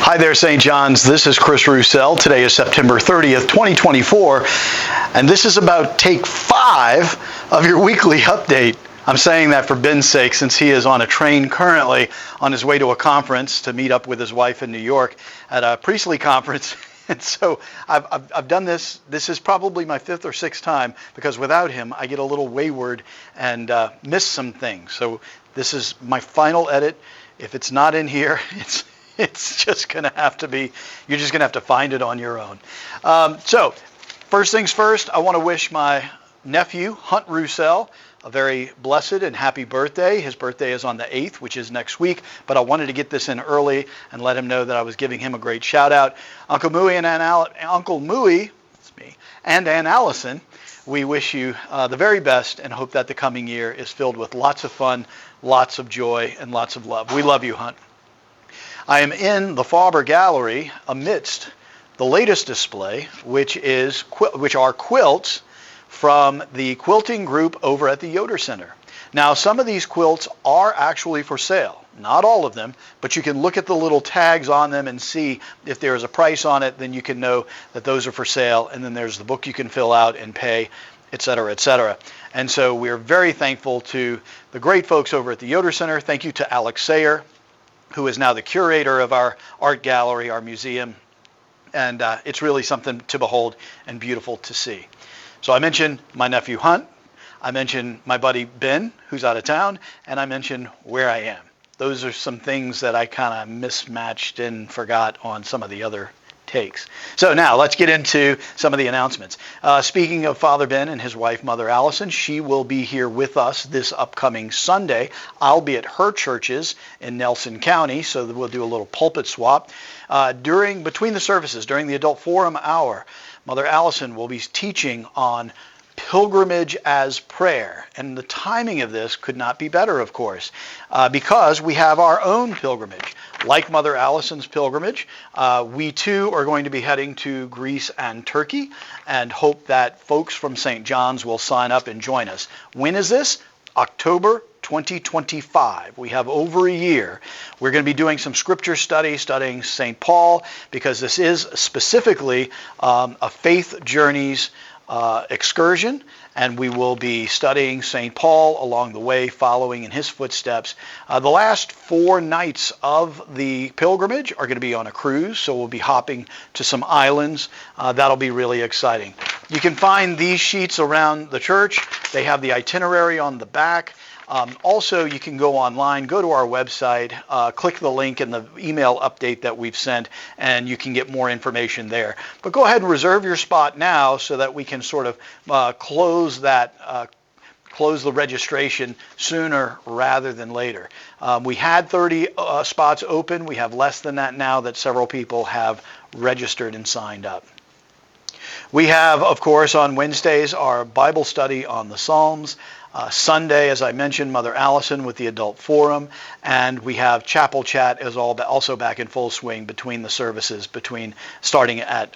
Hi there, St. John's. This is Chris Roussell. Today is September 30th, 2024, and this is about take 5 of your weekly update. I'm saying that for Ben's sake, since he is on a train currently on his way to a conference to meet up with his wife in New York at a priestly conference. And so I've done this. This is probably my 5th or 6th time, because without him, I get a little wayward and miss some things. So this is my final edit. If it's not in here, it's just going to have to be, you're just going to have to find it on your own. So first things first, I want to wish my nephew, Hunt Roussell, a very blessed and happy birthday. His birthday is on the 8th, which is next week, but I wanted to get this in early and let him know that I was giving him a great shout out. Uncle Mui and Ann Allison, we wish you the very best and hope that the coming year is filled with lots of fun, lots of joy, and lots of love. We love you, Hunt. I am in the Faber Gallery amidst the latest display, which are quilts from the quilting group over at the Yoder Center. Now, some of these quilts are actually for sale. Not all of them, but you can look at the little tags on them and see if there is a price on it. Then you can know that those are for sale. And then there's the book you can fill out and pay, et cetera, et cetera. And so we're very thankful to the great folks over at the Yoder Center. Thank you to Alex Sayer, who is now the curator of our art gallery, our museum. And it's really something to behold and beautiful to see. So I mentioned my nephew Hunt, I mentioned my buddy Ben, who's out of town, and I mentioned where I am. Those are some things that I kind of mismatched and forgot on some of the other takes. So now let's get into some of the announcements. Speaking of Father Ben and his wife, Mother Allison, she will be here with us this upcoming Sunday. I'll be at her churches in Nelson County, so that we'll do a little pulpit swap. Between the services, during the Adult Forum Hour, Mother Allison will be teaching on pilgrimage as prayer. And the timing of this could not be better, of course, because we have our own pilgrimage. Like Mother Allison's pilgrimage, we too are going to be heading to Greece and Turkey, and hope that folks from St. John's will sign up and join us. When is this? October 2025. We have over a year. We're going to be doing some scripture studying St. Paul, because this is specifically a faith journeys excursion, and we will be studying St. Paul along the way, following in his footsteps. The last 4 nights of the pilgrimage are going to be on a cruise, so we'll be hopping to some islands. That'll be really exciting. You can find these sheets around the church. They have the itinerary on the back. Also, you can go online, go to our website, click the link in the email update that we've sent, and you can get more information there. But go ahead and reserve your spot now so that we can sort of close the registration sooner rather than later. We had 30 spots open. We have less than that now that several people have registered and signed up. We have, of course, on Wednesdays, our Bible study on the Psalms. Sunday, as I mentioned, Mother Allison with the Adult Forum, and we have Chapel Chat is also back in full swing between the services, starting at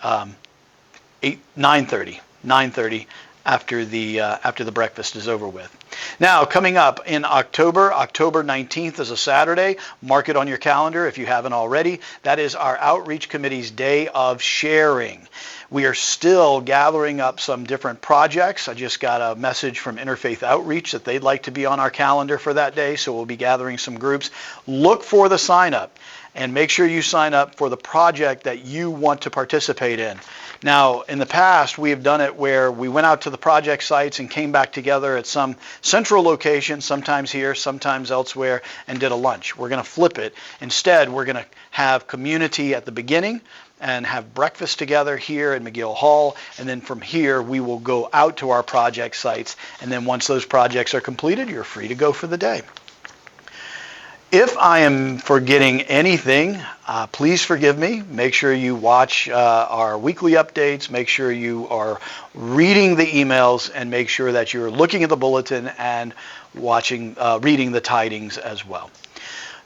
9:30 after the breakfast is over with. Now, coming up in October 19th is a Saturday. Mark it on your calendar if you haven't already. That is our Outreach Committee's Day of Sharing. We are still gathering up some different projects. I just got a message from Interfaith Outreach that they'd like to be on our calendar for that day, so we'll be gathering some groups. Look for the sign up, and make sure you sign up for the project that you want to participate in. Now, in the past, we have done it where we went out to the project sites and came back together at some central location, sometimes here, sometimes elsewhere, and did a lunch. We're going to flip it. Instead, we're going to have community at the beginning and have breakfast together here in McGill Hall, and then from here we will go out to our project sites, and then once those projects are completed, you're free to go for the day. If I am forgetting anything, please forgive me. Make sure you watch our weekly updates, make sure you are reading the emails, and make sure that you're looking at the bulletin and reading the tidings as well.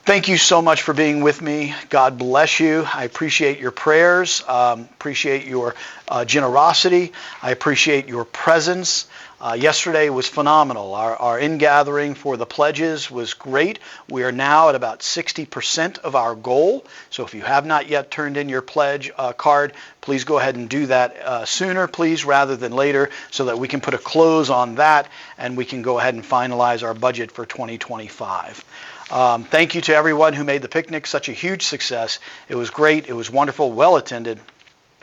Thank you so much for being with me. God bless you. I appreciate your prayers, appreciate your generosity. I appreciate your presence. Yesterday was phenomenal. Our in-gathering for the pledges was great. We are now at about 60% of our goal. So if you have not yet turned in your pledge card, please go ahead and do that sooner, please, rather than later, so that we can put a close on that and we can go ahead and finalize our budget for 2025. Thank you to everyone who made the picnic such a huge success. It was great. It was wonderful, well attended.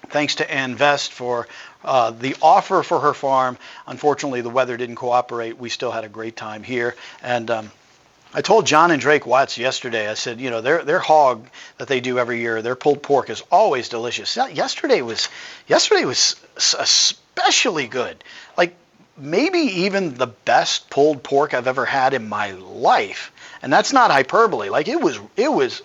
Thanks to Ann Vest for the offer for her farm. Unfortunately, the weather didn't cooperate. We still had a great time here. And I told John and Drake Watts yesterday, I said, their hog that they do every year, their pulled pork is always delicious. Yesterday was especially good. Like maybe even the best pulled pork I've ever had in my life. And that's not hyperbole. Like it was,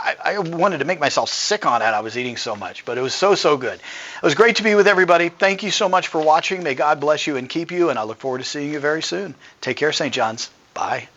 I wanted to make myself sick on it. I was eating so much, but it was so good. It was great to be with everybody. Thank you so much for watching. May God bless you and keep you, and I look forward to seeing you very soon. Take care, St. John's. Bye.